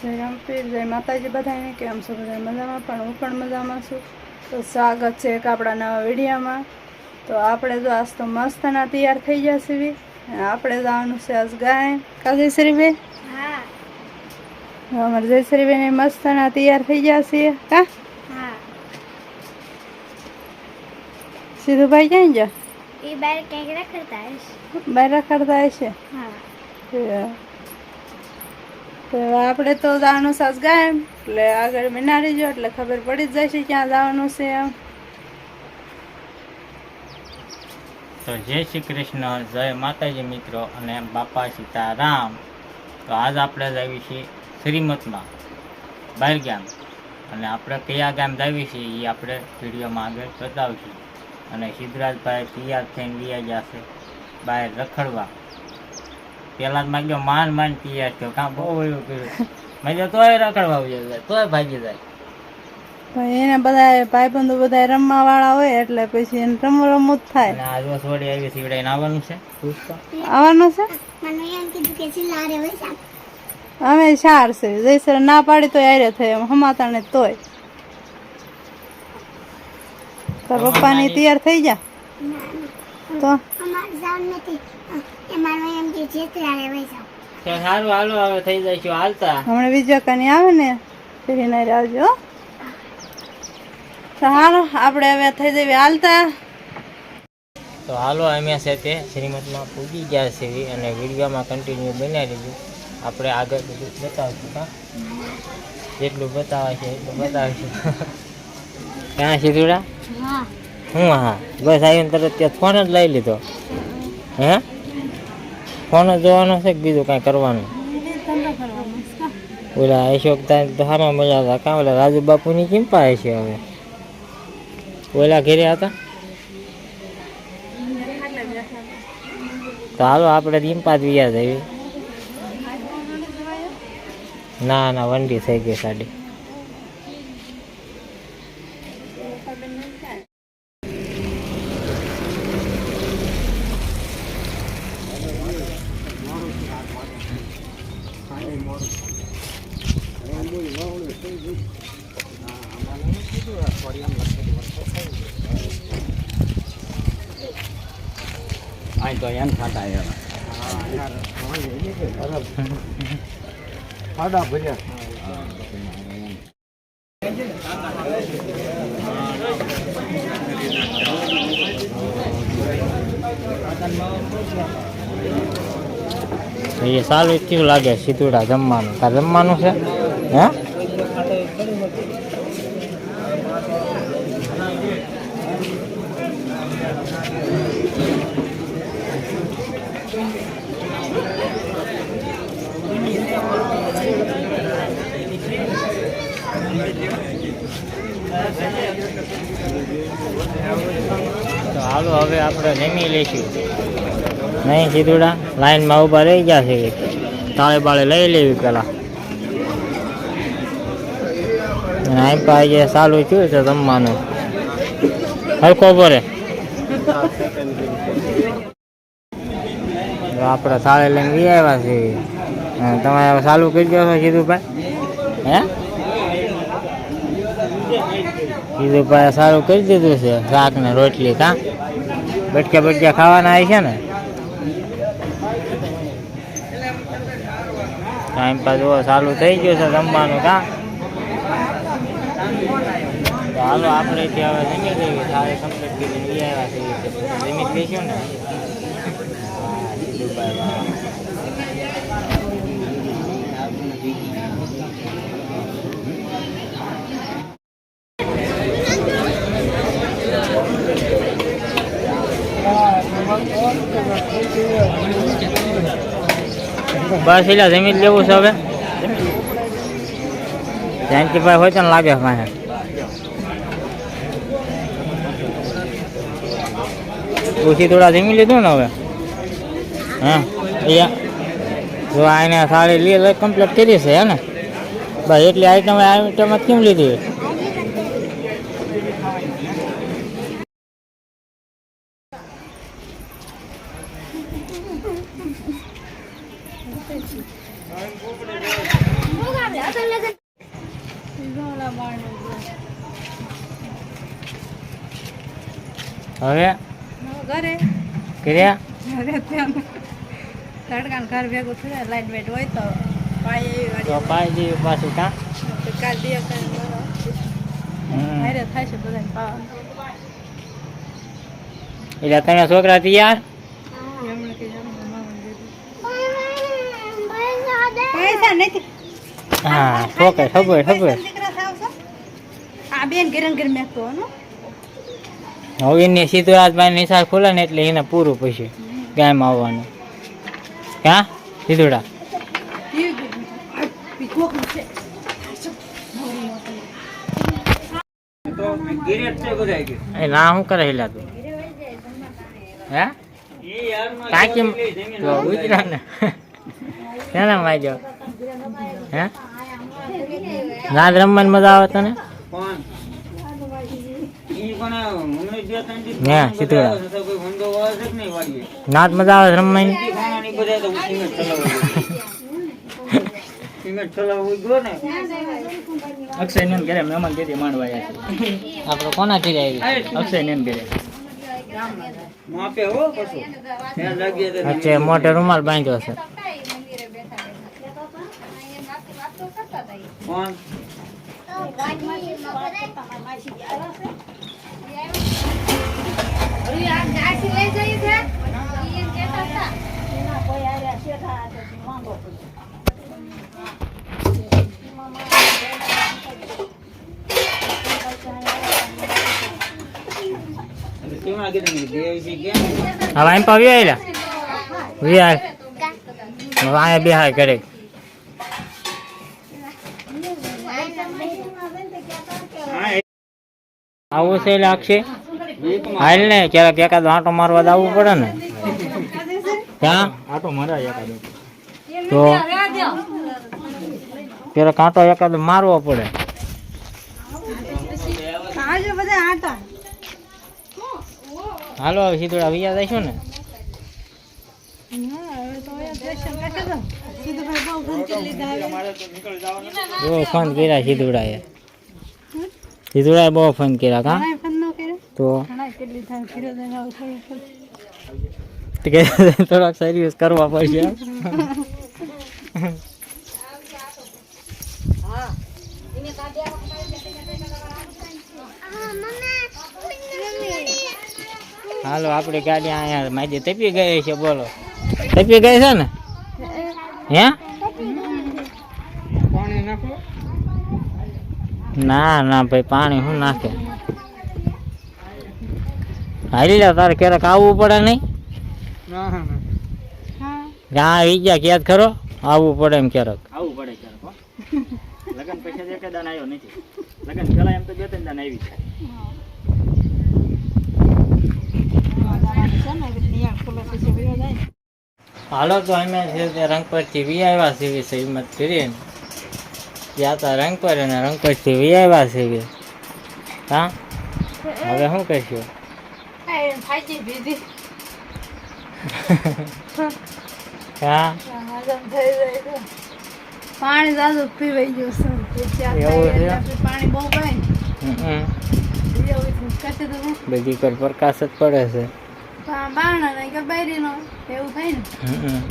જય રામપીર, જય માતાજી બધાને. કેમ છો બધા? મજામાં? પણ હું પણ મજામાં છું. તો સ્વાગત છે એક આપણા નવા વિડીયોમાં. તો આપણે જો આજ તો મસ્તના તૈયાર થઈ ગયા છીએ. આપણે જવાનું છે આજ ગાય કા જયશ્રીબેન? હા. અમારે જયશ્રીબેન મસ્તના તૈયાર થઈ ગયા છીએ કા? હા. સીધુભાઈ ક્યાં ગયા? એ બહાર કંઈક રખડતા હશે. બહાર રખડતા હશે. હા. તો આપણે તો જવાનું સાસ ગાય એટલે આગળ મહિના રહીજો એટલે ખબર પડી જ જશે ક્યાં જવાનું છે એમ. તો જય શ્રી કૃષ્ણ, જય માતાજી મિત્રો અને બાપા સીતારામ. તો આજ આપણે જાવી છીએ શ્રીમતમાં બહાર ગામ, અને આપણે કયા ગામ જાવી છીએ એ આપણે વિડીયોમાં આગળ બતાવીશું. અને સિદ્ધરાજભાઈ તૈયાર થઈને લઈ જશે બહાર રખડવા. પહેલાં જ માગ્યો માંડ તૈયાર થયો, કાં બહુ એવું કર્યું માગ્યો તોય રખડવા આવી જાય, તોય ભાગી જાય. એને બધા ભાઈબંધો બધા રમવા વાળા હોય એટલે પછી એને રમવું જ થાય. અને આ જો છોડી આવી સીવડાઈને આવવાનું છે. આવવાનું છે. મને એમ કીધું કે ચિલ્લારે વૈસા. અમે 4 છે. જયસર ના પાડી તો આરે થાય એમ હમાતા ને તોય. તાર પપ્પાની તૈયાર થઈ જા તો અમાર જાન નથી. એમાં એમ કે ચિત્રારે વૈસા. તો સારું, હાલો હવે થઈ જઈશું હાલતા. હમણાં બીજા કની આવે ને ફેરીને આવજો. તો હાલો આપણે હવે થઈ જઈએ હાલતા. તો હાલો અમે છે તે શ્રીમતમાં પૂજી ગયા છે અને વિડીયોમાં કન્ટિન્યુ બનાવી દીધું. આપણે આગળ બધું બતાવીશું. હા, જેટલું બતાવે છે એટલું બતાવીશું. ક્યાં સીધુડા? હા. હા, બસ આવીને તરત ત્યાં ફોન જ લઈ લીધો. હે, ફોન જ જોવાનો છે કે બીજું કાંઈ કરવાનું? ઓલા અશોક તો સારા મજા હતા. કાં ઓલા રાજુ બાપુની ચિંપા છે હવે? ઓલા ઘેરે હતા. તો હાલો આપણે ચિંપા જ વ્યા જઈએ. ના વંડી થઈ ગઈ સાડી. આ તો એમ ખાતા ખાડા ભર્યા. એ સારું કેવું લાગે સીધુડા જમવાનું? તાર જમવાનું છે? હે, તો હાલો હવે આપણે જમી લઈશું. નહીં સીધુડા લાઈનમાં ઊભા રહી ગયા છે. તાળે બાળે લઈ લેવી પેલા. અને આમ પાસે ચાલુ થયું છે જમવાનું. હરખો ભરે આપણે થાળે લઈને લઈ આવ્યા છીએ. તમે હવે ચાલુ કરી દો છો સીધુભાઈ? હે, સીધુભાઈ સારું કરી દીધું છે. શાક ને રોટલી. કાં બટક્યા ખાવાના આવી છે ને? ટાઈમ પાસ ચાલુ થઈ ગયો છે જમવાનું. કાં હાલો આપણે ત્યાં હવે જમી લઈએ. સારી કમ્પ્લીટ કરીને લઈ આવ્યા છીએ. જમી લઈશું ને? હા, સીધુભાઈ. બસ એટલે જમી જ લેવું છે હવે. જાનકીભાઈ હોય તો ને લાગે મારે. ઓછી થોડા જમી લીધું ને હવે. હા, જો આને થાળી લે કમ્પ્લીટ કરી છે. હે ને? બસ એટલી આઈટમ કેમ લીધી? લગન ઝોલા બાળને જો. હવે ઘરે કર્યા ઘરે ત્યાં તડકાનું ઘર ભેગું થયું લાઈટ વેટ હોય તો પાય એવી તો પાઈ જેવી પાછું કાં વાળી કાલ બે કરીને હારે થાય છે બધા પાવાનું એટલે તમે છોકરા તૈયાર એમણે કે મામા દીધું પૈસા દે પૈસા નથી હા છોકરા ખબર ખબર દીકરા થાવ છો આ બેન ગરમ ગરમ મેકતો હો હવે એને સીધું રાજભાઈ નિશાળ ખોલે ને એટલે એને પૂરું પછી ગાયમાં આવવાનું ક્યાં સીધુડા એ ના શું કરે હેલા તું હે કાંકી ગુજરાત ને શેના માજો હે રાત રમવાની મજા આવે તને હે સીધુડા નાત મજા આવે રમવાની અક્ષય ને ઘરે મહેમાન કેદી માંડવા આવ્યા આપણે કોના થી આવી છે અક્ષય ને ઘરે અચ્છા મોટે રૂમાલ બાંધ્યો છે હવે એમ પાવી આવેલા વિહાર હવે અહીંયા બિહાર કરે આવું છે લાગશે હાલ ને ક્યારેક એકાદ આંટો મારવા આવવું પડે ને ક્યાં આટો મારા એકાદો તો ક્યારેક આંટો એકાદ મારવો પડે આજે બધા આટા હાલો હવે સીધુડા વિયા જઈશું ને બહુ ફોન કર્યા સીધુડાએ સીધુડાએ બહુ ફોન કર્યા કા તો થોડાક સર્વિસ કરવા પડશે હાલો આપણી ગાડી અહીંયા માજી તપી ગઈ છે બોલો તપી ગઈ છે ને હે ના ના ભાઈ પાણી શું નાખે હાલી લે તારે ક્યારેક આવવું પડે નહીં જ્યાં આવી ગયા ક્યાંક ખરો આવવું પડે એમ ક્યારેક આવવું પડે ક્યારેક હો. લગન પછી એક દાન આવ્યો નથી લગન પેલા એમ તો બે ત્રણ દાન આવી છે હાલો તો અમે છે તે રંગપરથી વી આવ્યા છીએ હિંમત કરીને ત્યાં હતા રંગપર અને રંગપરથી વી આવ્યા છીએ હા હવે શું કહીશું હા પાણી દાદુ પીવાઈ ગયું એવું છે? પાણી બહુ પાય હમ. કશે તો બધી પર પ્રકાશ જ પડે છે બારણા નહીં કે બારી નો એવું થાય હમ.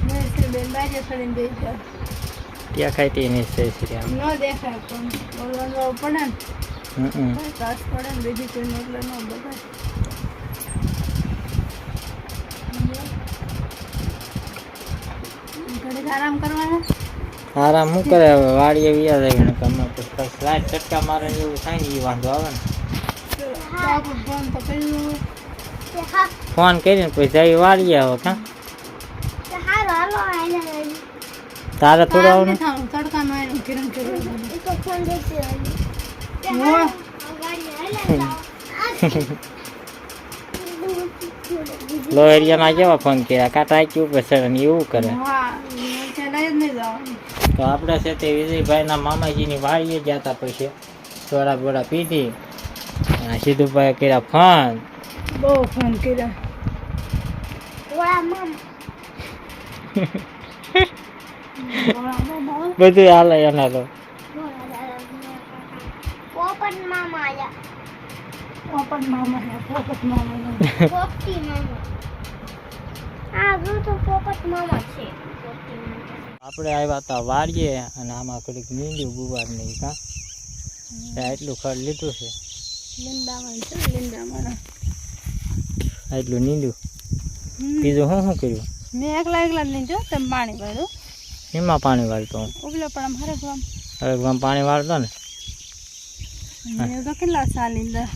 ને બેન બાજે ચડીને બેસી જાય ત્યાં ખાઈ નિશ્ચય છે આમ ન દેખાય પણ બોલવાનું પડે ને હમ. કાચ પડે ને બીજી કોઈ એટલે ન બધાય ઘડીક આરામ કરવાનો આરામ શું કરે હવે વાડીએ વ્યા જાય ને તમે પછી લાઈટ ચટકા મારે ને એવું થાય ને એ વાંધો આવે ને આપણે ફોન તો કર્યું ફોન કરીને પછી જઈ વાડીએ હવે કાં હાલો હાલો આને તારે થોડું આવવાનું તડકાનો આવીને કિરણ કર્યું એક ફોન દેખી મોં. લોહેરિયામાં કેવા ફોન કર્યા કાંટા આંકી ઉપર ચડે ને એવું કરે હા ત્યાં લઈ જ નહીં જવાનું તો આપણે છે તે વિજયભાઈના મામાજીની વાડીએ ગયા હતા પછી સોડા બોડા પીધી અને સીધુભાઈ કર્યા ફોન બહુ ફોન કર્યા ઓળા મમ બહુ બધું હાલે એના તો. પોપટ મામા આયા પોપટ મામા ને પોપટ મામા ને પોપટી મામા આ જો તો પોપટ મામા છે પોપટી મામા આપણે આવ્યા હતા વાડીએ અને આમાં થોડીક નીંદ્યું ગુવાર નહીં કા એટલું ખડ લીધું છે લીંદામાં છે લીંદામાં એટલું નીંદ્યું. બીજું શું કર્યું? મેં એકલા નહીં જો તમે પાણી વાળ્યું એમાં પાણી વાળતો હું. ઉગલો પણ આમ હરક આમ હવે પાણી વાળતો ને મેં તો કેટલા સા લીંદા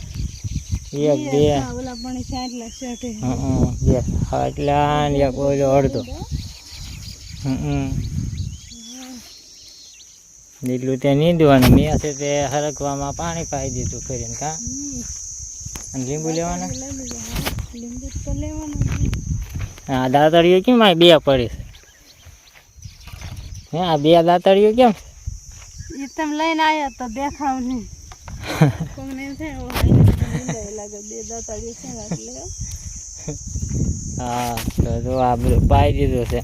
એક બે ઓલા પાણી છે એટલા શેઠે બે એટલા ને એક ઓલો અડધો. એટલું તે નીંદવાનું મેં છે તે હરકવામાં પાણી પાઈ દીધું કરીને કા. અને લીંબુ લેવાના. લીંબુ તો લેવાનું આ દાંતડીઓ કેમ આ બે પડી છે? હે આ બે દાંતડીઓ કેમ? એ તમે લઈને આવ્યા તો દેખાવ નહીં કોઈને એમ થાય લાગે બે દાતાડી છે ને એટલે હા તો જો આ બધું પાઈ દીધું છે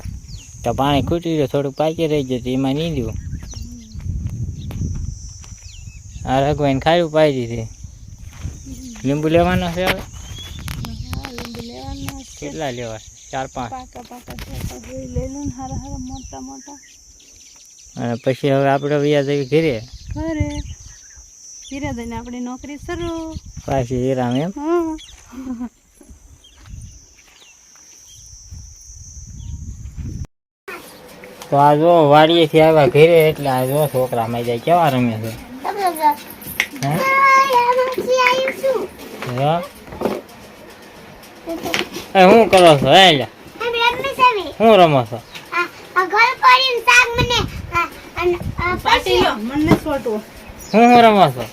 તો પાણી ખૂટી ગયું થોડુંક પાકી રહી જતું એમાં નીંદ્યું. આ રઘવાઈને ખાયું પાઈ દીધી. લીંબુ લેવાનો છે હવે? હા લીંબુ લેવાના છે કેટલા લેવા છે? 4-5. પાકા છે લઈ લો ને હારા મોટા મોટા. અને પછી હવે આપણે વ્યાજ આવી ઘરે ઘરે હીરા દઈને આપણી નોકરી શરૂ પાછી હીરામ એમ. હા તો આ જો વાડીએથી આવ્યા ઘરે એટલે આ જો છોકરા માં જાય કેવા રમે છે. હે હા? એ શું કરો છો? હે લ્યા શું રમો છો? પાટી લો મને છોટું શું રમો છો?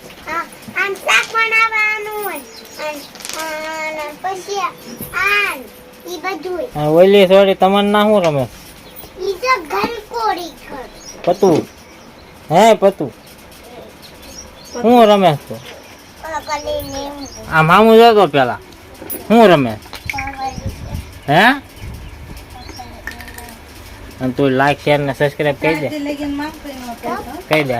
અને ઓલી છોડી તમને ના શું રમે? પતું. હે પતું શું રમે છો? આ મામું જોતો પેલા શું રમે? હે? અને તું લાઈક શેર ને સબસ્ક્રાઇબ કરી દે. લગીન માંગતો એનો પૈસો કહી દે.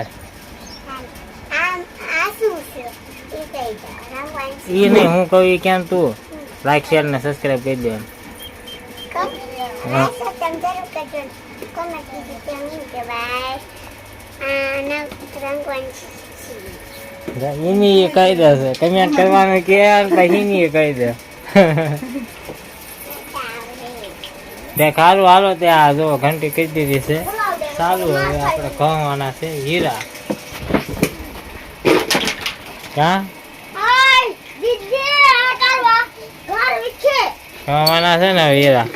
ઈ નહીં હું કહું ઈ કેમ તું લાઈક શેર ને સબસ્ક્રાઇબ કરી દે. એની એ કહી દે છે કમેન્ટ કરવાનું કે પછી એની એ કહી દે. તે ખારું હાલો તે આ જો ઘંટી કરી દીધી છે ચાલુ. હવે આપણે ખવાના છે હીરા. ક્યાં ખવાના છે ને હીરા?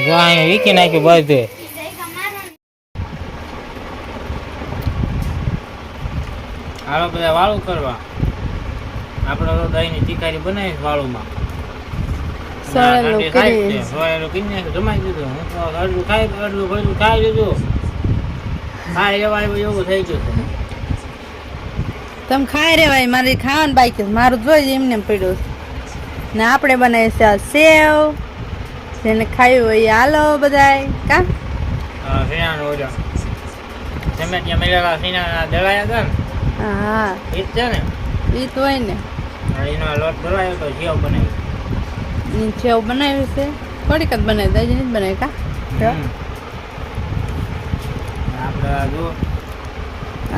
જો અહીંયા વીકી નાખ્યું બધું. હાલો બધા વાળું કરવા. આપણે તો દહીંની તીખારી બનાવી વાળુમાં. સળેલું કરી સળેલું કરી નાખ્યું જમાઈ દીધું. હું તો અડધું ખાઈ અડધું ખાઈ લીધું. ખાઈ લેવા એવું થઈ ગયું છે. તમે ખાઈ રેવાય મારી ખાવાનું બાકી છે મારું જોઈ એમને પડ્યું ને આપણે બનાવીએ છે આ સેવ જેને ખાયું હોય એ હાલો બધાય કા સીણાનો ઓલો ટમેટિયા મેળેલા સીણા દળાયા હતા ને હા એ જ છે ને. એ તો હોય ને એનો લોટ ભરાયો તો સેવ બનાવી. એની સેવ બનાવી છે થોડીક જ બનાવી દાજી નથી બનાવી કા આપણે જો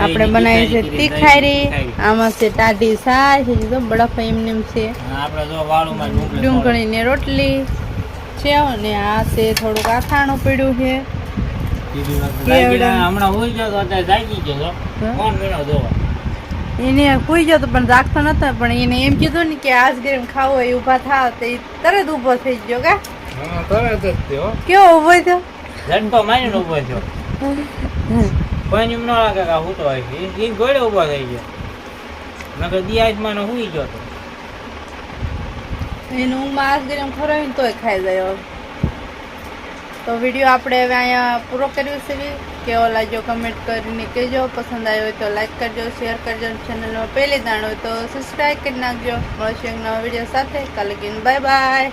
આપણે બનાવી છે તીખારી આમાં છે ટાઢી છાશ હજી તો બરફ એમને એમ છે આપણે જો વાળુમાં ડુંગળીની રોટલી છે અને આ છે થોડુંક આથાણું પડ્યું છે હમણાં હોઈ ગયો તો અત્યારે જાગી ગયો કોણ ગણો જોવા. એને કોઈ જતો પણ રાખતો નતો પણ એને એમ કીધું ને કે આજ ગરમ ખાવો હોય ઊભા થાવ તો એ તરત ઊભો થઈ ગયો કા તરત જ થયો કેવો ઊભો થયો ઝટકો મારીને ઊભો થયો. કોઈ એમ ન લાગે કે હું તો આવી એ ગોળે ઊભો થઈ ગયો નકર દિયાજમાં હુઈ ગયો તો એનું ઊંઘમાં આજ ગરમ ખવડાવીને તોય ખાઈ જાય હવે. તો વિડીયો આપણે હવે અહીંયા પૂરો કર્યો છે કેવો લાગ્યો કમેન્ટ કરીને કહેજો. પસંદ આવ્યો હોય તો લાઈક કરજો શેર કરજો ચેનલમાં પહેલી દાણ હોય તો સબસ્ક્રાઈબ કરી નાખજો. મળશું એક નવા વિડીયો સાથે કાલે બાય બાય.